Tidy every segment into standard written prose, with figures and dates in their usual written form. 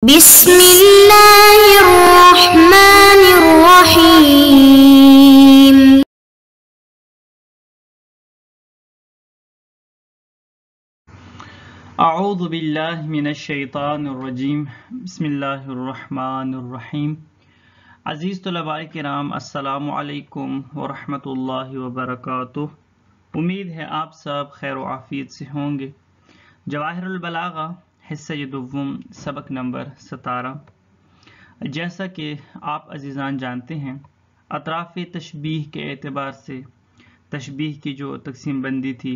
بسم اللہ الرحمن الرحیم اعوذ باللہ من الشیطان الرجیم بسم اللہ الرحمن الرحیم۔ عزیز طلباء کرام، السلام علیکم ورحمۃ اللہ وبرکاتہ۔ امید ہے آپ سب خیر و عافیت سے ہوں گے۔ جواہر البلاغہ حصہ دوم سبق نمبر 17۔ جیسا کہ آپ عزیزان جانتے ہیں، اطراف تشبیہ کے اعتبار سے تشبیہ کی جو تقسیم بندی تھی،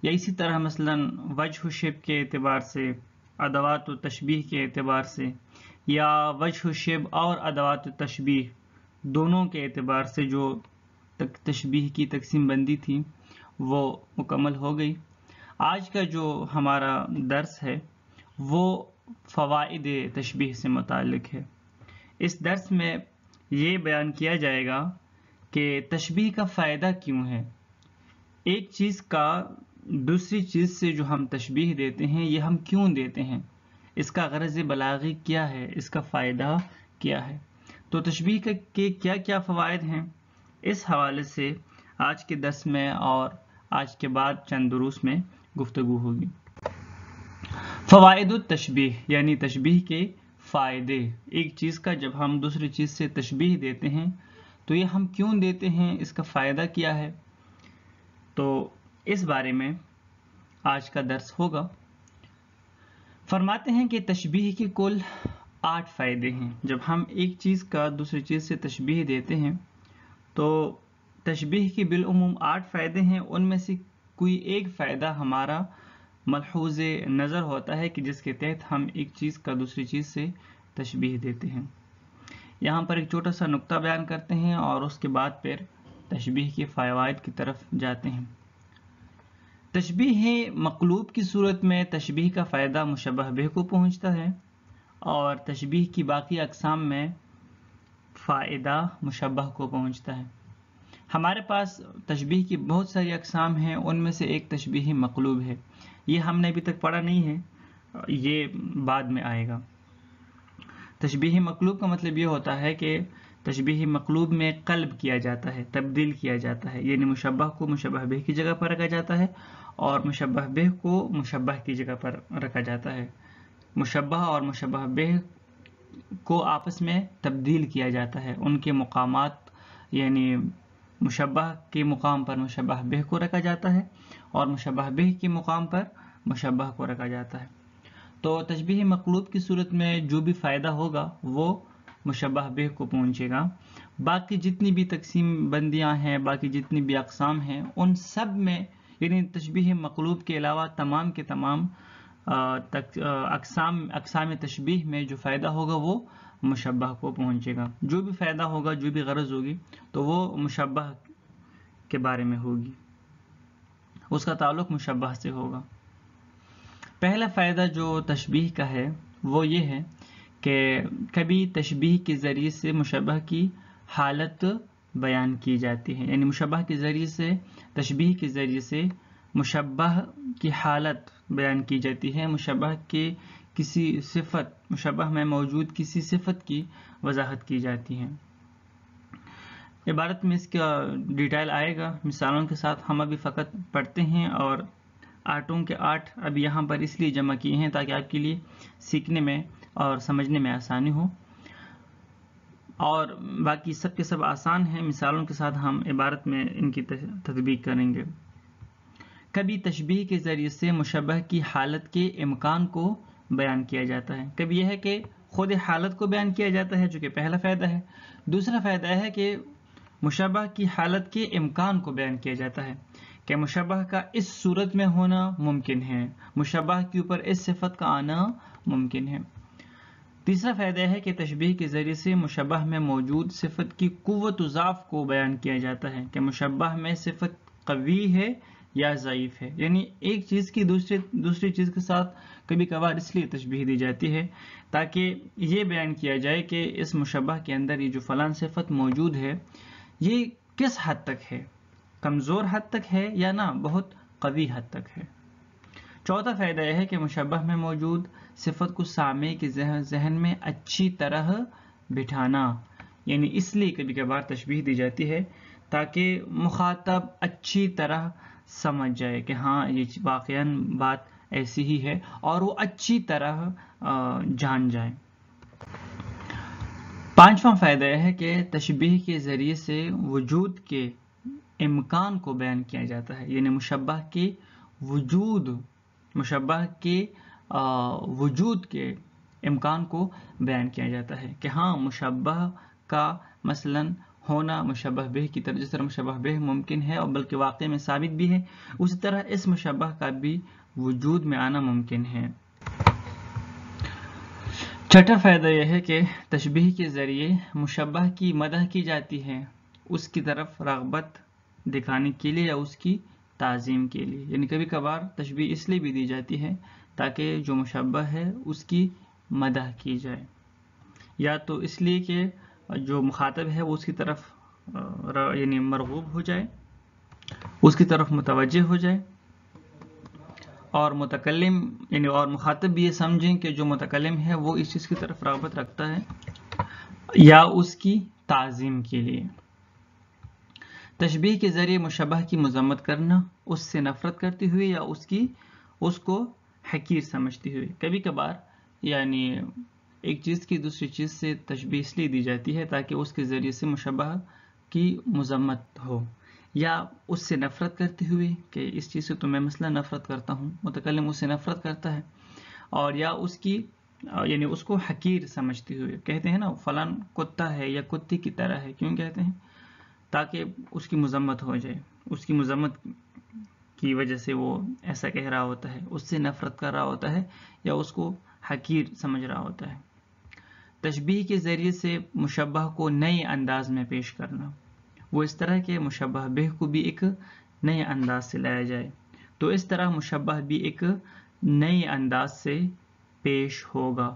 یا اسی طرح مثلا وجہ و شبہ کے اعتبار سے، ادوات و تشبیہ کے اعتبار سے، یا وجہ و شبہ اور ادوات و تشبیہ دونوں کے اعتبار سے جو تشبیہ کی تقسیم بندی تھی وہ مکمل ہو گئی۔ آج کا جو ہمارا درس ہے وہ فوائد تشبیہ سے متعلق ہے۔ اس درس میں یہ بیان کیا جائے گا کہ تشبیہ کا فائدہ کیوں ہے، ایک چیز کا دوسری چیز سے جو ہم تشبیہ دیتے ہیں یہ ہم کیوں دیتے ہیں، اس کا غرض بلاغی کیا ہے، اس کا فائدہ کیا ہے۔ تو تشبیہ کے کیا کیا فوائد ہیں، اس حوالے سے آج کے درس میں اور آج کے بعد چند دروس میں گفتگو ہوگی۔ فوائد التشبیہ یعنی تشبیہ کے فائدے۔ ایک چیز کا جب ہم دوسری چیز سے تشبیہ دیتے ہیں تو یہ ہم کیوں دیتے ہیں، اس کا فائدہ کیا ہے، تو اس بارے میں آج کا درس ہوگا۔ فرماتے ہیں کہ تشبیہ کے کل 8 فائدے ہیں۔ جب ہم ایک چیز کا دوسری چیز سے تشبیہ دیتے ہیں تو تشبیہ کی بالعموم 8 فائدے ہیں، ان میں سے کوئی ایک فائدہ ہمارا ملحوظ نظر ہوتا ہے کہ جس کے تحت ہم ایک چیز کا دوسری چیز سے تشبیہ دیتے ہیں۔ یہاں پر ایک چھوٹا سا نقطہ بیان کرتے ہیں اور اس کے بعد پھر تشبیہ کے فوائد کی طرف جاتے ہیں۔ تشبیہ مقلوب کی صورت میں تشبیہ کا فائدہ مشبہ بہ کو پہنچتا ہے، اور تشبیہ کی باقی اقسام میں فائدہ مشبہ کو پہنچتا ہے۔ ہمارے پاس تشبیہ کی بہت ساری اقسام ہیں، ان میں سے ایک تشبیہ مقلوب ہے۔ یہ ہم نے ابھی تک پڑھا نہیں ہے، یہ بعد میں آئے گا۔ تشبیہ مقلوب کا مطلب یہ ہوتا ہے کہ تشبیہ مقلوب میں قلب کیا جاتا ہے، تبدیل کیا جاتا ہے، یعنی مشبہ کو مشبہ بہ کی جگہ پر رکھا جاتا ہے اور مشبہ بہ کو مشبہ کی جگہ پر رکھا جاتا ہے۔ مشبہ اور مشبہ بہ کو آپس میں تبدیل کیا جاتا ہے، ان کے مقامات، یعنی مشبہ کے مقام پر مشبہ بہ کو رکھا جاتا ہے اور مشبہ بہ کے مقام پر مشبہ کو رکھا جاتا ہے۔ تو تشبیہ مقلوب کی صورت میں جو بھی فائدہ ہوگا وہ مشبہ بہ کو پہنچے گا۔ باقی جتنی بھی تقسیم بندیاں ہیں، باقی جتنی بھی اقسام ہیں، ان سب میں یعنی تشبیہ مقلوب کے علاوہ تمام کے تمام اقسام تشبیہ میں جو فائدہ ہوگا وہ مشبہ کو پہنچے گا۔ جو بھی فائدہ ہوگا، جو بھی غرض ہوگی، تو وہ مشبہ کے بارے میں ہوگی، اس کا تعلق مشبہ سے ہوگا۔ پہلا فائدہ جو تشبیہ کا ہے وہ یہ ہے کہ کبھی تشبیہ کے ذریعے سے مشبہ کی حالت بیان کی جاتی ہے، یعنی مشبہ کے ذریعے سے، تشبیہ کے ذریعے سے مشبہ کی حالت بیان کی جاتی ہے، مشبہ کے کسی صفت، مشبہ میں موجود کسی صفت کی وضاحت کی جاتی ہے۔ عبارت میں اس کا ڈیٹیل آئے گا مثالوں کے ساتھ، ہم ابھی فقط پڑھتے ہیں، اور 8 کے 8 اب یہاں پر اس لیے جمع کیے ہیں تاکہ آپ کے لیے سیکھنے میں اور سمجھنے میں آسانی ہو، اور باقی سب کے سب آسان ہیں۔ مثالوں کے ساتھ ہم عبارت میں ان کی تطبیق کریں گے۔ کبھی تشبیہ کے ذریعے سے مشبہ کی حالت کے امکان کو بیان کیا جاتا ہے۔ کبھی یہ ہے کہ خود حالت کو بیان کیا جاتا ہے، جو کہ پہلا فائدہ ہے۔ دوسرا فائدہ ہے کہ مشبہ کی حالت کے امکان کو بیان کیا جاتا ہے کہ مشبہ کا اس صورت میں ہونا ممکن ہے، مشبہ کے اوپر اس صفت کا آنا ممکن ہے۔ تیسرا فائدہ ہے کہ تشبیہ کے ذریعے سے مشبہ میں موجود صفت کی قوت و ضعف کو بیان کیا جاتا ہے کہ مشبہ میں صفت قوی ہے یا ضعیف ہے، یعنی ایک چیز کی دوسری چیز کے ساتھ کبھی کبھار اس لیے تشبیہ دی جاتی ہے تاکہ یہ بیان کیا جائے کہ اس مشبہ کے اندر یہ جو فلاں صفت موجود ہے یہ کس حد تک ہے، کمزور حد تک ہے یا نہ بہت قوی حد تک ہے۔ چوتھا فائدہ یہ ہے کہ مشبہ میں موجود صفت کو سامع کے ذہن میں اچھی طرح بٹھانا، یعنی اس لیے کبھی کبھار تشبیہ دی جاتی ہے تاکہ مخاطب اچھی طرح سمجھ جائے کہ ہاں یہ واقعاً بات ایسی ہی ہے، اور وہ اچھی طرح جان جائے۔ پانچواں فائدہ یہ ہے کہ تشبیہ کے ذریعے سے وجود کے امکان کو بیان کیا جاتا ہے، یعنی مشبہ کے وجود کے امکان کو بیان کیا جاتا ہے کہ ہاں مشبہ کا مثلا ہونا مشبہ بہ کی طرح، جس طرح مشبہ بہ ممکن ہے اور بلکہ واقع میں ثابت بھی ہے، اسی طرح اس مشبہ کا بھی وجود میں آنا ممکن ہے۔ چھٹا فائدہ یہ ہے کہ تشبیہ کے ذریعے مشبہ کی مدح کی جاتی ہے، اس کی طرف رغبت دکھانے کے لیے یا اس کی تعظیم کے لیے، یعنی کبھی کبھار تشبیہ اس لیے بھی دی جاتی ہے تاکہ جو مشبہ ہے اس کی مدح کی جائے، یا تو اس لیے کہ جو مخاطب ہے وہ اس کی طرف یعنی مرغوب ہو جائے، اس کی طرف متوجہ ہو جائے، اور متکلم یعنی اور مخاطب بھی یہ سمجھیں کہ جو متکلم ہے وہ اس چیز کی طرف رغبت رکھتا ہے، یا اس کی تعظیم کے لیے۔ تشبیہ کے ذریعے مشبہ کی مذمت کرنا، اس سے نفرت کرتے ہوئے یا اس کو حقیر سمجھتے ہوئے۔ کبھی کبھار یعنی ایک چیز کی دوسری چیز سے تشبیہ اس لیے دی جاتی ہے تاکہ اس کے ذریعے سے مشبہ کی مذمت ہو، یا اس سے نفرت کرتے ہوئے کہ اس چیز سے تو میں مثلا نفرت کرتا ہوں، متکلم اس سے نفرت کرتا ہے، اور یا اس کی یعنی اس کو حقیر سمجھتے ہوئے کہتے ہیں نا فلان کتا ہے یا کتی کی طرح ہے، کیوں کہتے ہیں؟ تاکہ اس کی مذمت ہو جائے، اس کی مذمت کی وجہ سے وہ ایسا کہہ رہا ہوتا ہے، اس سے نفرت کر رہا ہوتا ہے یا اس کو حقیر سمجھ رہا ہوتا ہے۔ تشبیہ کے ذریعے سے مشبہ کو نئے انداز میں پیش کرنا، وہ اس طرح کہ مشبہ بہ کو بھی ایک نئے انداز سے لایا جائے، تو اس طرح مشبہ بھی ایک نئے انداز سے پیش ہوگا۔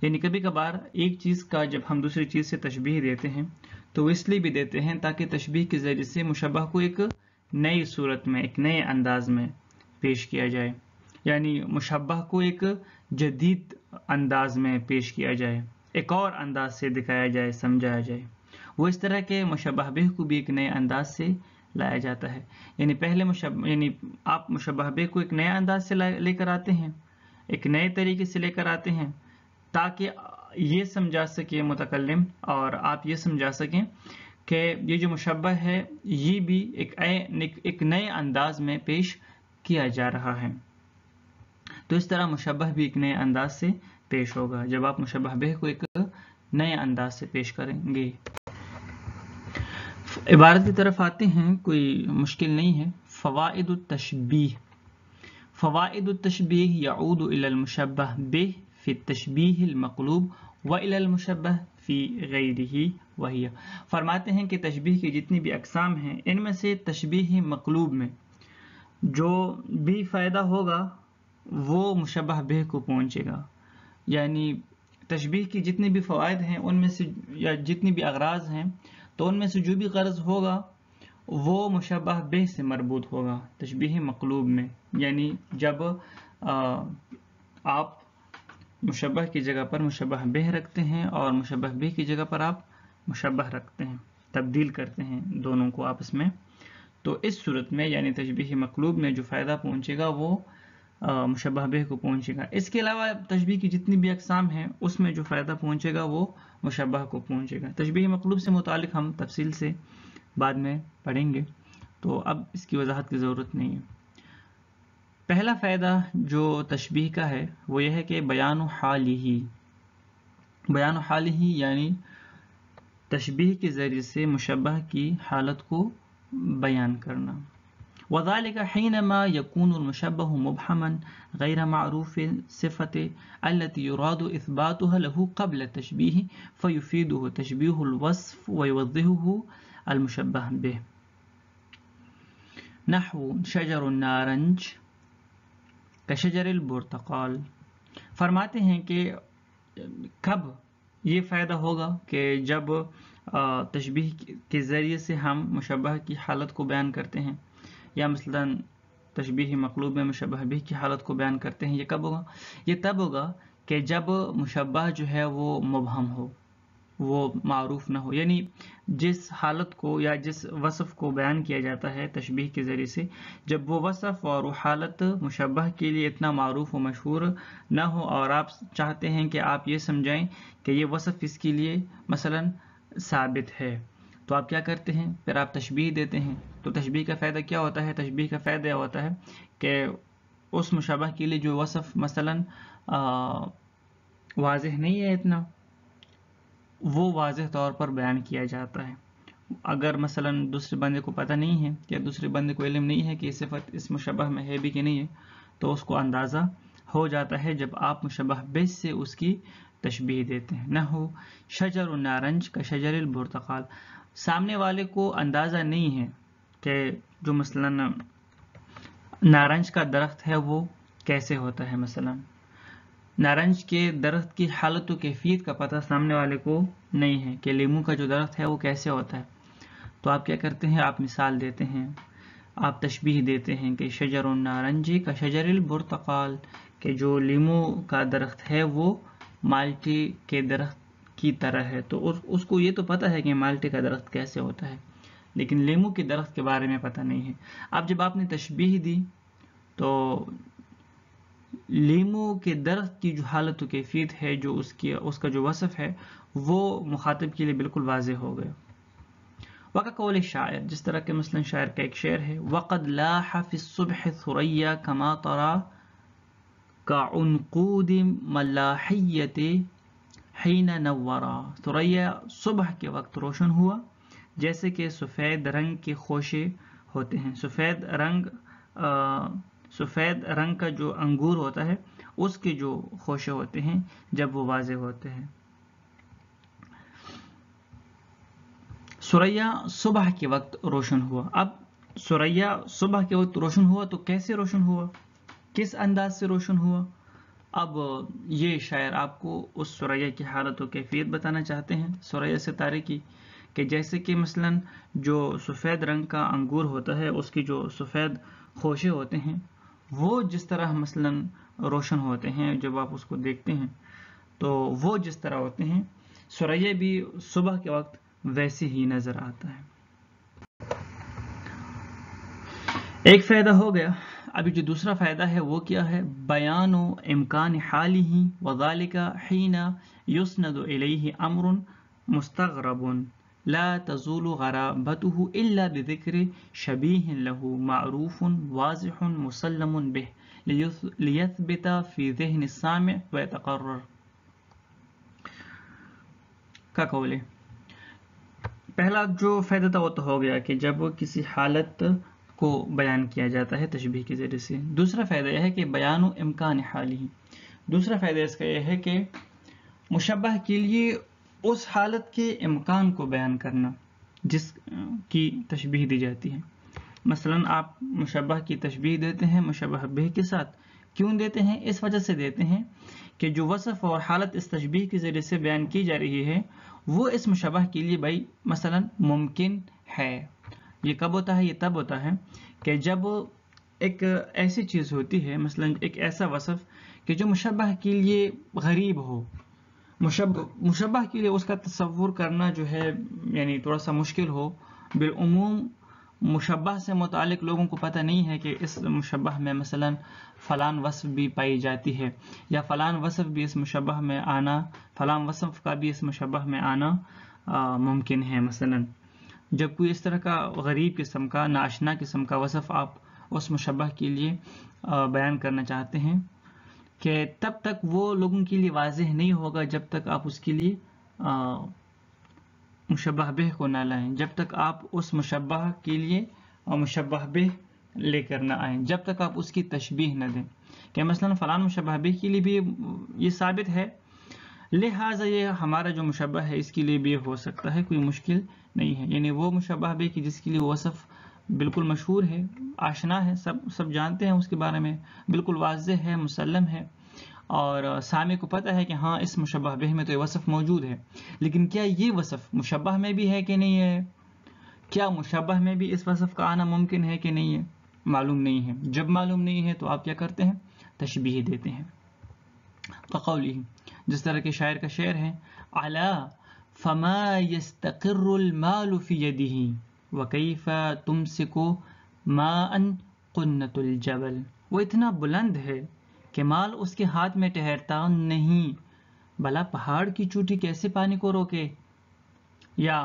یعنی کبھی کبھار ایک چیز کا جب ہم دوسری چیز سے تشبیہ دیتے ہیں تو وہ اس لیے بھی دیتے ہیں تاکہ تشبیہ کے ذریعے سے مشبہ کو ایک نئی صورت میں ایک نئے انداز میں پیش کیا جائے، یعنی مشبہ کو ایک جدید انداز میں پیش کیا جائے، ایک اور انداز سے دکھایا جائے، سمجھایا جائے۔ وہ اس طرح کے مشبہ بہ کو بھی ایک نئے انداز سے لایا جاتا ہے، یعنی پہلے یعنی آپ مشبہ بہ کو ایک نئے انداز سے لے کر آتے ہیں، ایک نئے طریقے سے لے کر آتے ہیں تاکہ یہ سمجھا سکے متکلم اور آپ یہ سمجھا سکیں کہ یہ جو مشبہ ہے یہ بھی ایک نئے انداز میں پیش کیا جا رہا ہے۔ تو اس طرح مشبہ بھی ایک نئے انداز سے پیش ہوگا جب آپ مشبہ بہ کو ایک نئے انداز سے پیش کریں گے۔ عبارت کی طرف آتے ہیں، کوئی مشکل نہیں ہے۔ فوائد التشبیہ۔ فوائد التشبیہ یعود الی المشبہ بہ فی التشبیہ المقلوب و الی المشبہ فی غیرہ وہی۔ فرماتے ہیں کہ تشبیہ کی جتنی بھی اقسام ہیں ان میں سے تشبیہ مقلوب میں جو بھی فائدہ ہوگا وہ مشبہ بہ کو پہنچے گا، یعنی تشبیہ کی جتنی بھی فوائد ہیں ان میں سے یا جتنی بھی اغراض ہیں تو ان میں سے جو بھی غرض ہوگا وہ مشبہ بہ سے مربوط ہوگا تشبیہ مقلوب میں، یعنی جب آپ مشبہ کی جگہ پر مشبہ بہ رکھتے ہیں اور مشبہ بہ کی جگہ پر آپ مشبہ رکھتے ہیں، تبدیل کرتے ہیں دونوں کو آپس میں، تو اس صورت میں یعنی تشبیہ مقلوب میں جو فائدہ پہنچے گا وہ مشبہ بہ کو پہنچے گا۔ اس کے علاوہ تشبیہ کی جتنی بھی اقسام ہیں اس میں جو فائدہ پہنچے گا وہ مشبہ کو پہنچے گا۔ تشبیہ مقلوب سے متعلق ہم تفصیل سے بعد میں پڑھیں گے، تو اب اس کی وضاحت کی ضرورت نہیں ہے۔ پہلا فائدہ جو تشبیہ کا ہے وہ یہ ہے کہ بیان حالہ، بیان حالہ یعنی تشبیہ کے ذریعے سے مشبہ کی حالت کو بیان کرنا۔ وذلك حينما يكون المشبه مبهما غير معروف الصفة التي يراد إثباتها له قبل التشبيه فيفيده تشبيه الوصف ويوضحه المشبه به، نحو شجر النارنج كشجر البرتقال۔ فرماتے ہیں کہ کب یہ فائدہ ہوگا کہ جب تشبیہ کے ذریعے سے ہم مشبہ کی حالت کو بیان کرتے ہیں، یا مثلا تشبیہ مقلوب میں مشبہ بھی کی حالت کو بیان کرتے ہیں، یہ کب ہوگا؟ یہ تب ہوگا کہ جب مشبہ جو ہے وہ مبہم ہو، وہ معروف نہ ہو، یعنی جس حالت کو یا جس وصف کو بیان کیا جاتا ہے تشبیہ کے ذریعے سے، جب وہ وصف اور وہ حالت مشبہ کے لیے اتنا معروف و مشہور نہ ہو اور آپ چاہتے ہیں کہ آپ یہ سمجھائیں کہ یہ وصف اس کے لیے مثلا ثابت ہے، تو آپ کیا کرتے ہیں؟ پھر آپ تشبیہ دیتے ہیں۔ تو تشبیہ کا فائدہ کیا ہوتا ہے؟ تشبیہ کا فائدہ یہ ہوتا ہے کہ اس مشابہ کے لیے جو وصف مثلا واضح نہیں ہے اتنا، وہ واضح طور پر بیان کیا جاتا ہے۔ اگر مثلا دوسرے بندے کو پتہ نہیں ہے یا دوسرے بندے کو علم نہیں ہے کہ یہ صفت اس مشابہ میں ہے بھی کہ نہیں ہے، تو اس کو اندازہ ہو جاتا ہے جب آپ مشابہ بہ سے اس کی تشبیہ دیتے ہیں۔ نحو شجر النارنج کا شجر البرتقال، سامنے والے کو اندازہ نہیں ہے کہ جو مثلا نارنج کا درخت ہے وہ کیسے ہوتا ہے، مثلا نارنج کے درخت کی حالت و کیفیت کا پتہ سامنے والے کو نہیں ہے کہ لیمو کا جو درخت ہے وہ کیسے ہوتا ہے، تو آپ کیا کرتے ہیں؟ آپ مثال دیتے ہیں، آپ تشبیہ دیتے ہیں کہ شجر النارنجی کا شجر البرتقال، کہ جو لیمو کا درخت ہے وہ مالٹے کے درخت کی طرح ہے۔ تو اس کو یہ تو پتہ ہے کہ مالٹے کا درخت کیسے ہوتا ہے، لیکن لیمو کے درخت کے بارے میں پتہ نہیں ہے۔ اب جب آپ نے تشبیہ دی تو لیمو کے درخت کی جو حالت و کیفیت ہے، جو اس کا جو وصف ہے، وہ مخاطب کے لیے بالکل واضح ہو گیا۔ وقع قول شاعر، جس طرح کہ مثلا شاعر کا ایک شعر ہے، وقد لاح فی الصبح ثریا کما ترا کعنقود ملاحیت حین نورا، ثریا صبح کے وقت روشن ہوا جیسے کہ سفید رنگ کے خوشے ہوتے ہیں۔ سفید رنگ کا جو انگور ہوتا ہے اس کے جو خوشے ہوتے ہیں جب وہ واضح ہوتے ہیں۔ ثریا صبح کے وقت روشن ہوا۔ اب ثریا صبح کے وقت روشن ہوا تو کیسے روشن ہوا، کس انداز سے روشن ہوا؟ اب یہ شاعر آپ کو اس ثریا کی حالت و کیفیت بتانا چاہتے ہیں، ثریا ستارے کی، کہ جیسے کہ مثلا جو سفید رنگ کا انگور ہوتا ہے اس کی جو سفید خوشے ہوتے ہیں وہ جس طرح مثلا روشن ہوتے ہیں جب آپ اس کو دیکھتے ہیں، تو وہ جس طرح ہوتے ہیں ثریا بھی صبح کے وقت ویسے ہی نظر آتا ہے۔ ایک فائدہ ہو گیا۔ ابھی جو دوسرا فائدہ ہے وہ کیا ہے؟ بیان و امکان حالی وذالک حین یسند الیہ امر مستغرب لا تزول غرابته الا بذکر شبیہ له معروف واضح مسلم به لیثبت فی ذہن السامع ویتقرر کا قول ہے۔ پہلا جو فائدہ تھا وہ تو ہو گیا کہ جب کسی حالت کو بیان کیا جاتا ہے تشبیہ کے ذریعے سے۔ دوسرا فائدہ یہ ہے کہ بیان و امکان حالی، دوسرا فائدہ اس کا یہ ہے کہ مشبہ کے لیے اس حالت کے امکان کو بیان کرنا جس کی تشبیہ دی جاتی ہے۔ مثلا آپ مشبہ کی تشبیہ دیتے ہیں مشبہ بہ کے ساتھ، کیوں دیتے ہیں؟ اس وجہ سے دیتے ہیں کہ جو وصف اور حالت اس تشبیہ کے ذریعے سے بیان کی جا رہی ہے وہ اس مشبہ کے لیے بھائی مثلا ممکن ہے۔ یہ کب ہوتا ہے؟ یہ تب ہوتا ہے کہ جب ایک ایسی چیز ہوتی ہے، مثلا ایک ایسا وصف کہ جو مشبہ کے لیے غریب ہو، مشبہ کے لیے اس کا تصور کرنا جو ہے یعنی تھوڑا سا مشکل ہو۔ بالعموم مشبہ سے متعلق لوگوں کو پتہ نہیں ہے کہ اس مشبہ میں مثلا فلان وصف بھی پائی جاتی ہے، یا فلان وصف بھی اس مشبہ میں آنا، فلان وصف کا بھی اس مشبہ میں آنا ممکن ہے۔ مثلا جب کوئی اس طرح کا غریب قسم کا، ناشنا قسم کا وصف آپ اس مشبہ کے لیے بیان کرنا چاہتے ہیں، کہ تب تک وہ لوگوں کے لیے واضح نہیں ہوگا جب تک آپ اس کے لیے مشبہ بہ کو نہ لائیں، جب تک آپ اس مشبہ کے لیے مشبہ بہ لے کر نہ آئیں، جب تک آپ اس کی تشبیہ نہ دیں کہ مثلا فلان مشبہ بہ کے لیے بھی یہ ثابت ہے، لہٰذا یہ ہمارا جو مشبہ ہے اس کے لیے بھی ہو سکتا ہے، کوئی مشکل نہیں ہے۔ یعنی وہ مشبہ بہ کی جس کے لیے وصف بالکل مشہور ہے، آشنا ہے، سب جانتے ہیں اس کے بارے میں، بالکل واضح ہے، مسلم ہے، اور سامع کو پتہ ہے کہ ہاں اس مشبہ بہ میں تو یہ وصف موجود ہے، لیکن کیا یہ وصف مشبہ میں بھی ہے کہ نہیں ہے؟ کیا مشبہ میں بھی اس وصف کا آنا ممکن ہے کہ نہیں ہے؟ معلوم نہیں ہے. جب معلوم نہیں ہے تو آپ کیا کرتے ہیں؟ تشبیہ دیتے ہیں. قولی، جس طرح کے شاعر کا شعر ہے، علا فما يستقر المال في يده وكيف تمسك ماء قنة الجبل. وہ اتنا بلند ہے کہ مال اس کے ہاتھ میں ٹھہرتا نہیں، بھلا پہاڑ کی چوٹی کیسے پانی کو روکے. یا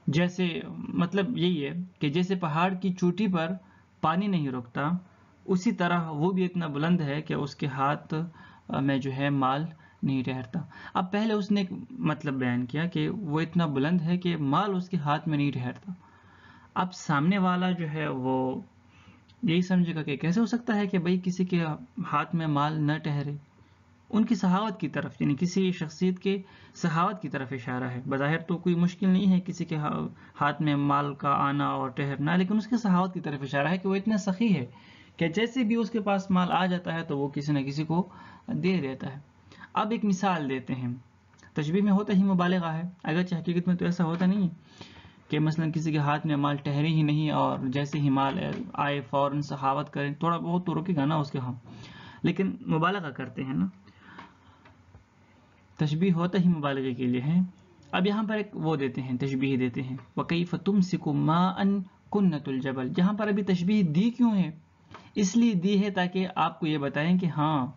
جیسے مطلب یہی ہے کہ جیسے پہاڑ کی چوٹی پر پانی نہیں رکتا، اسی طرح وہ بھی اتنا بلند ہے کہ اس کے ہاتھ میں جو ہے مال نہیں ٹھہرتا. اب پہلے اس نے ایک مطلب بیان کیا کہ وہ اتنا بلند ہے کہ مال اس کے ہاتھ میں نہیں ٹھہرتا. اب سامنے والا جو ہے وہ یہی سمجھے گا کہ کیسے ہو سکتا ہے کہ بھئی کسی کے ہاتھ میں مال نہ ٹھہرے. ان کی سخاوت کی طرف، یعنی کسی شخصیت کے سخاوت کی طرف اشارہ ہے. بظاہر تو کوئی مشکل نہیں ہے کسی کے ہاتھ میں مال کا آنا اور ٹھہرنا، لیکن اس کے سخاوت کی طرف اشارہ ہے کہ وہ اتنا سخی ہے کہ جیسے بھی اس کے پاس مال آ جاتا ہے تو وہ کسی نہ کسی کو دے دیتا ہے. اب ایک مثال دیتے ہیں. تشبیہ میں ہوتا ہی مبالغہ ہے، اگرچہ حقیقت میں تو ایسا ہوتا نہیں ہے کہ مثلا کسی کے ہاتھ میں مال ٹھہرے ہی نہیں اور جیسے ہی مال آئے فوراً سخاوت کریں. تھوڑا بہت تو رکے گا نا اس کے ہاں، لیکن مبالغہ کرتے ہیں نا. تشبیہ ہوتا ہی مبالغے کے لیے ہے. اب یہاں پر ایک وہ دیتے ہیں، تشبیہ دیتے ہیں، وَكَيْفَ تُمْسِكُ مَاءً كُنَّةُ الْجَبَلِ. یہاں پر ابھی تشبیہ دی کیوں ہے؟ اس لیے دی ہے تاکہ آپ کو یہ بتائیں کہ ہاں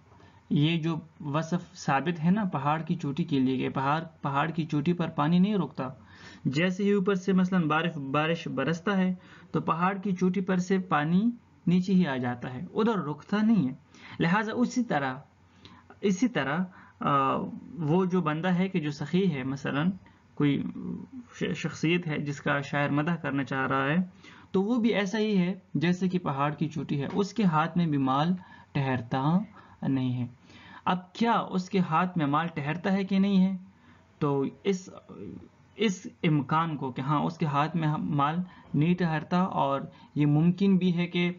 یہ جو وصف ثابت ہے نا پہاڑ کی چوٹی کے لیے، کہ پہاڑ کی چوٹی پر پانی نہیں رکتا. جیسے ہی اوپر سے مثلا بارش برستا ہے تو پہاڑ کی چوٹی پر سے پانی نیچے ہی آ جاتا ہے، ادھر رکتا نہیں ہے. لہٰذا اسی طرح وہ جو بندہ ہے کہ جو سخی ہے، مثلا کوئی شخصیت ہے جس کا شاعر مدح کرنا چاہ رہا ہے، تو وہ بھی ایسا ہی ہے جیسے کہ پہاڑ کی چوٹی ہے، اس کے ہاتھ میں بھی مال ٹھہرتا نہیں ہے. اب کیا اس کے ہاتھ میں مال ٹھہرتا ہے کہ نہیں ہے؟ تو اس امکان کو کہ ہاں اس کے ہاتھ میں مال نہیں ٹھہرتا، اور یہ ممکن بھی ہے کہ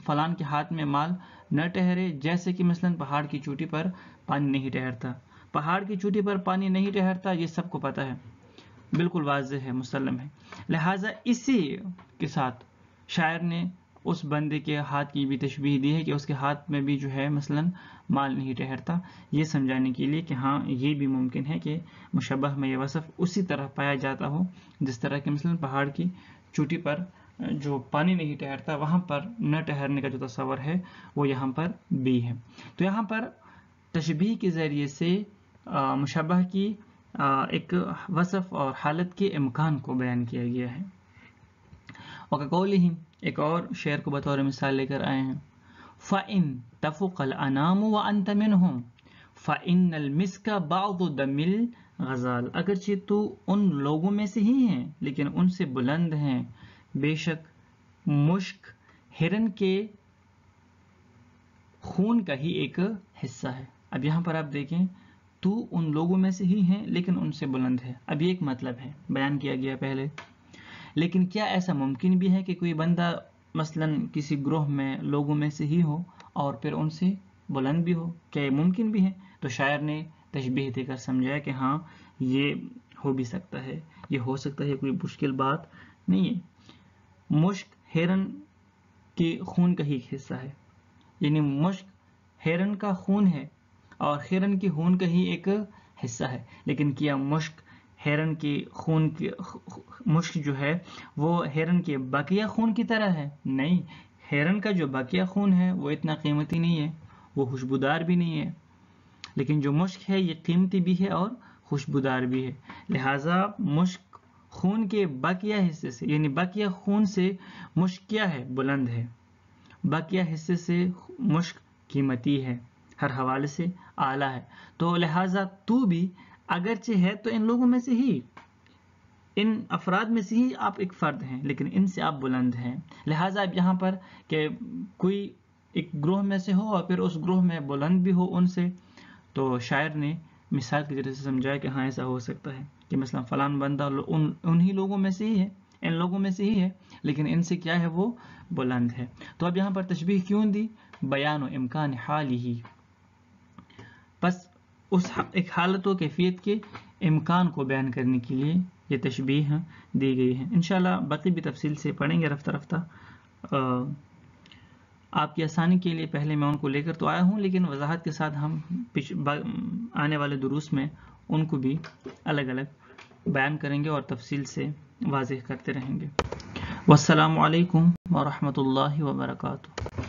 فلان کے ہاتھ میں مال نہ ٹھہرے، جیسے کہ مثلا پہاڑ کی چوٹی پر پانی نہیں ٹھہرتا. پہاڑ کی چوٹی پر پانی نہیں ٹھہرتا یہ سب کو پتہ ہے، بالکل واضح ہے، مسلم ہے. لہٰذا اسی کے ساتھ شاعر نے اس بندے کے ہاتھ کی بھی تشبیہ دی ہے کہ اس کے ہاتھ میں بھی جو ہے مثلا مال نہیں ٹھہرتا، یہ سمجھانے کے لیے کہ ہاں یہ بھی ممکن ہے کہ مشبہ میں یہ وصف اسی طرح پایا جاتا ہو جس طرح کہ مثلا پہاڑ کی چوٹی پر جو پانی نہیں ٹھہرتا وہاں پر نہ ٹھہرنے کا جو تصور ہے وہ یہاں پر بھی ہے. تو یہاں پر تشبیہ کے ذریعے سے مشبہ کی ایک وصف اور حالت کے امکان کو بیان کیا گیا ہے. وَكَقَوْلِهِ، ایک اور شعر کو بطور مثال لے کر آئے ہیں، فَإِن تَفُقَ الْأَنَامُ وَأَنْتَ مِنْهُمْ فَإِنَّ الْمِسْكَ بَعْضُ دَمِ الْغَزَالِ. اگرچہ تو ان لوگوں میں سے ہی ہیں لیکن ان سے بلند ہیں، بے شک مشک ہرن کے خون کا ہی ایک حصہ ہے. اب یہاں پر آپ دیکھیں، تو ان لوگوں میں سے ہی ہیں لیکن ان سے بلند ہے. اب یہ ایک مطلب ہے بیان کیا گیا پہلے، لیکن کیا ایسا ممکن بھی ہے کہ کوئی بندہ مثلا کسی گروہ میں لوگوں میں سے ہی ہو اور پھر ان سے بلند بھی ہو؟ کیا یہ ممکن بھی ہے؟ تو شاعر نے تشبیہ دے کر سمجھایا کہ ہاں یہ ہو بھی سکتا ہے، یہ ہو سکتا ہے، کوئی مشکل بات نہیں ہے. مشک ہرن کے خون کا ہی ایک حصہ ہے، یعنی مشک ہرن کا خون ہے اور ہرن کے خون کا ہی ایک حصہ ہے. لیکن کیا مشک ہرن کے خون کی مشک جو ہے وہ ہرن کے بقیہ خون کی طرح ہے؟ نہیں، ہرن کا جو بقیہ خون ہے وہ اتنا قیمتی نہیں ہے، وہ خوشبودار بھی نہیں ہے. لیکن جو مشک ہے یہ قیمتی بھی ہے اور خوشبودار بھی ہے. لہٰذا مشک خون کے بقیہ حصے سے، یعنی بقیہ خون سے مشک کیا ہے؟ بلند ہے. بقیہ حصے سے مشک قیمتی ہے، ہر حوالے سے اعلیٰ ہے. تو لہٰذا تو بھی اگرچہ ہے تو ان لوگوں میں سے ہی، ان افراد میں سے ہی آپ ایک فرد ہیں، لیکن ان سے آپ بلند ہیں. لہٰذا اب یہاں پر کہ کوئی ایک گروہ میں سے ہو اور پھر اس گروہ میں بلند بھی ہو ان سے، تو شاعر نے مثال کے ذریعے سے سمجھایا کہ ہاں ایسا ہو سکتا ہے کہ مثلا فلان بندہ انہی لوگوں میں سے ہی ہے، ان لوگوں میں سے ہی ہے، لیکن ان سے کیا ہے؟ وہ بلند ہے. تو اب یہاں پر تشبیہ کیوں دی؟ بیان و امکان حالی، بس اس ایک حالت و کیفیت کے امکان کو بیان کرنے کے لیے یہ تشبیہ دی گئی ہے. انشاءاللہ باقی بھی تفصیل سے پڑھیں گے رفتہ رفتہ. آپ کی آسانی کے لیے پہلے میں ان کو لے کر تو آیا ہوں، لیکن وضاحت کے ساتھ ہم آنے والے دروس میں ان کو بھی الگ الگ بیان کریں گے اور تفصیل سے واضح کرتے رہیں گے۔ والسلام علیکم ورحمۃ اللہ وبرکاتہ۔